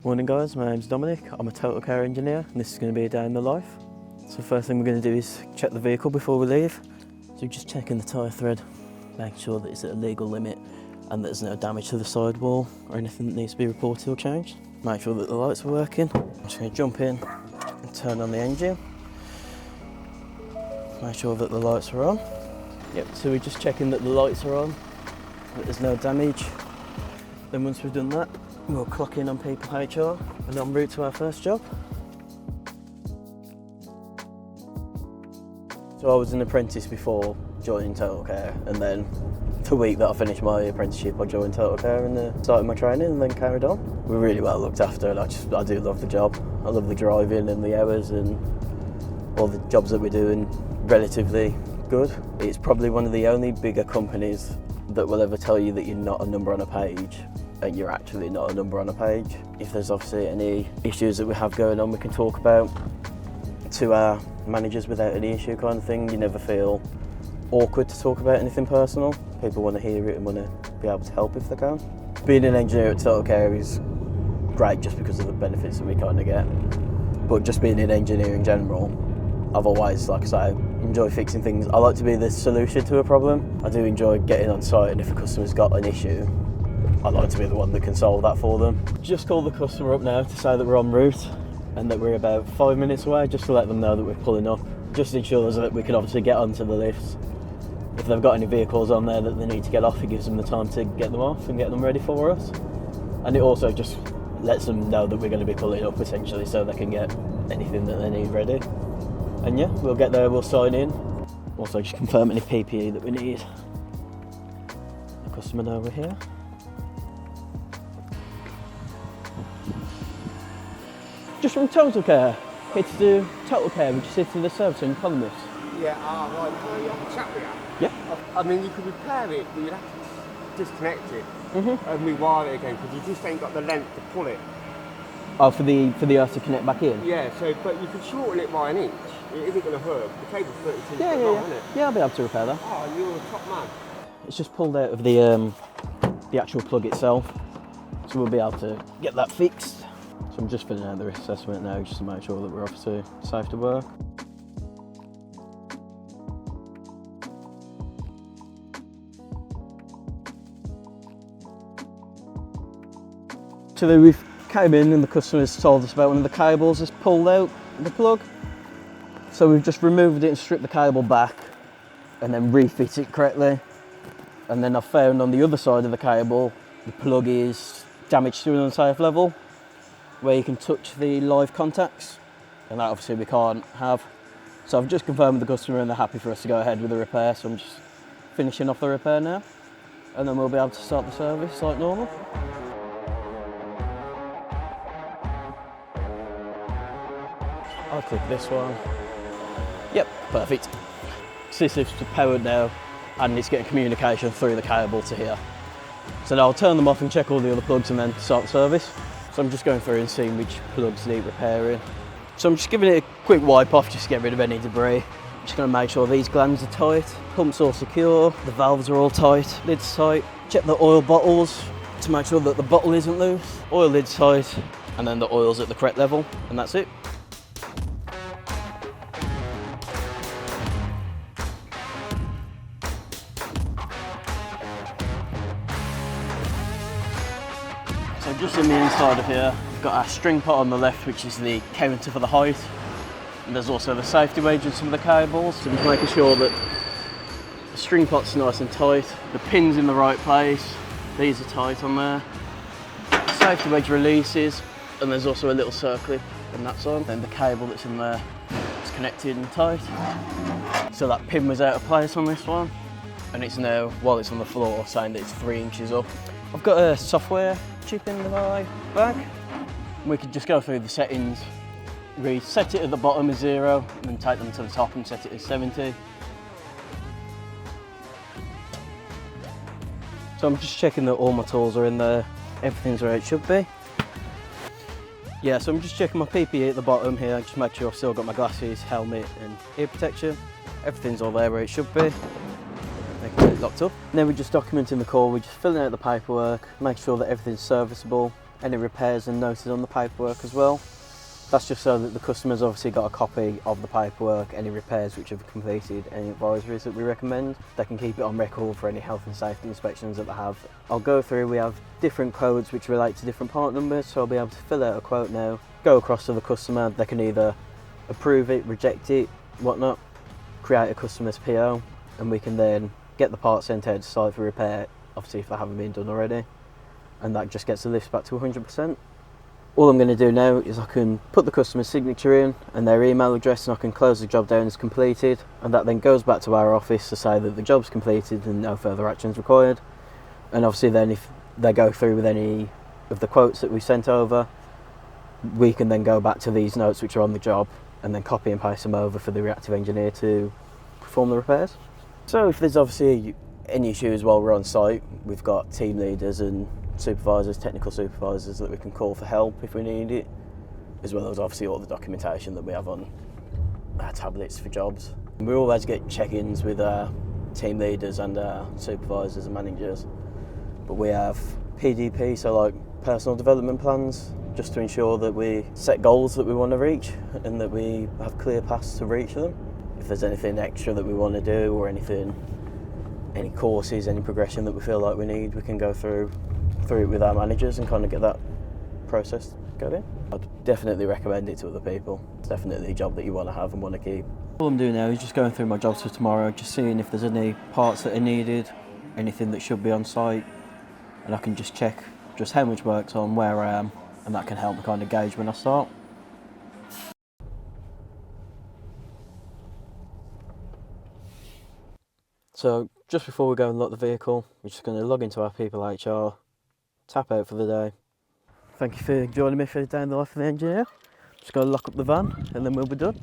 Morning guys, my name's Dominic. I'm a Totalkare engineer and this is going to be a day in the life. So first thing we're going to do is check the vehicle before we leave. So just checking the tyre thread, making sure that it's at a legal limit and that there's no damage to the sidewall or anything that needs to be reported or changed. Make sure that the lights are working. I'm just going to jump in and turn on the engine. Make sure that the lights are on. Yep, so we're just checking that the lights are on, that there's no damage. Then once we've done that, we'll clock in on people HR and en route to our first job. So I was an apprentice before joining Totalkare, and then the week that I finished my apprenticeship I joined Totalkare and started my training and then carried on. We're really well looked after and I do love the job. I love the driving and the hours and all the jobs that we're doing relatively good. It's probably one of the only bigger companies that will ever tell you that you're not a number on a page. And you're actually not a number on a page. If there's obviously any issues that we have going on, we can talk about to our managers without any issue kind of thing. You never feel awkward to talk about anything personal. People want to hear it and want to be able to help if they can. Being an engineer at Totalkare is great just because of the benefits that we kind of get. But just being in engineering in general, I've always, like I say, enjoy fixing things. I like to be the solution to a problem. I do enjoy getting on site, and if a customer's got an issue, I'd like to be the one that can solve that for them. Just called the customer up now to say that we're en route and that we're about 5 minutes away, just to let them know that we're pulling up. Just ensures that we can obviously get onto the lifts. If they've got any vehicles on there that they need to get off, it gives them the time to get them off and get them ready for us. And it also just lets them know that we're going to be pulling up essentially, so they can get anything that they need ready. And yeah, we'll get there, we'll sign in. Also just confirm any PPE that we need. The customer know we're here. Just from Totalkare, here to do Totalkare, which is here to the service and columnist. Yeah, right, can I have a chat with you? Yeah. I mean, you could repair it, but you'd have to disconnect it and rewire it again, because you just ain't got the length to pull it. Oh, for the Urso to connect back in? Yeah, so, but you could shorten it by an inch. It isn't going to hurt. The cable's 32 foot long, isn't it? Yeah, I'll be able to repair that. Oh, you're a top man. It's just pulled out of the actual plug itself, so we'll be able to get that fixed. So I'm just filling out the risk assessment now just to make sure that we're obviously safe to work. So we've came in and the customer's told us about one of the cables that's pulled out of the plug. So we've just removed it and stripped the cable back and then refit it correctly. And then I've found on the other side of the cable, the plug is damaged to an unsafe level, where you can touch the live contacts, and that obviously we can't have. So I've just confirmed with the customer and they're happy for us to go ahead with the repair, so I'm just finishing off the repair now, and then we'll be able to start the service like normal. I'll click this one. Yep, perfect. So this lift's powered now, and it's getting communication through the cable to here. So now I'll turn them off and check all the other plugs and then start the service. So I'm just going through and seeing which plugs need repairing. So I'm just giving it a quick wipe off just to get rid of any debris. I'm just going to make sure these glands are tight, pumps all secure, the valves are all tight, lid's tight. Check the oil bottles to make sure that the bottle isn't loose. Oil lid's tight, and then the oil's at the correct level, and that's it. So just on the inside of here, we've got our string pot on the left, which is the counter for the height. And there's also the safety wedge and some of the cables. So just making sure that the string pot's nice and tight, the pin's in the right place, these are tight on there. The safety wedge releases, and there's also a little circlip on that side. Then the cable that's in there is connected and tight. So that pin was out of place on this one, and it's now, while it's on the floor, saying that it's 3 inches up. I've got a software chip in my bag. We could just go through the settings. We set it at the bottom as 0, and then take them to the top and set it as 70. So I'm just checking that all my tools are in there, everything's where it should be. Yeah, so I'm just checking my PPE at the bottom here, just make sure I've still got my glasses, helmet and ear protection. Everything's all there where it should be. Making it locked up. And then we're just documenting the call, we're just filling out the paperwork, making sure that everything's serviceable, any repairs and noted on the paperwork as well. That's just so that the customer's obviously got a copy of the paperwork, any repairs which have completed, any advisories that we recommend. They can keep it on record for any health and safety inspections that they have. I'll go through, we have different codes which relate to different part numbers, so I'll be able to fill out a quote now, go across to the customer. They can either approve it, reject it, whatnot, create a customer's PO, and we can then get the parts sent out to site for repair, obviously if they haven't been done already, and that just gets the lifts back to 100%. All I'm going to do now is I can put the customer's signature in and their email address, and I can close the job down as completed, and that then goes back to our office to say that the job's completed and no further actions required. And obviously then if they go through with any of the quotes that we sent over, we can then go back to these notes which are on the job and then copy and paste them over for the reactive engineer to perform the repairs. So if there's obviously any issues while we're on site, we've got team leaders and supervisors, technical supervisors that we can call for help if we need it, as well as obviously all the documentation that we have on our tablets for jobs. We always get check-ins with our team leaders and our supervisors and managers, but we have PDP, so like personal development plans, just to ensure that we set goals that we want to reach and that we have clear paths to reach them. If there's anything extra that we want to do or anything, any courses, any progression that we feel like we need, we can go through it with our managers and kind of get that process going. I'd definitely recommend it to other people. It's definitely a job that you want to have and want to keep. All I'm doing now is just going through my jobs for tomorrow, just seeing if there's any parts that are needed, anything that should be on site, and I can just check just how much work's on, where I am, and that can help me kind of gauge when I start. So just before we go and lock the vehicle, we're just going to log into our People HR, tap out for the day. Thank you for joining me for the day in the life of the engineer. Just going to lock up the van and then we'll be done.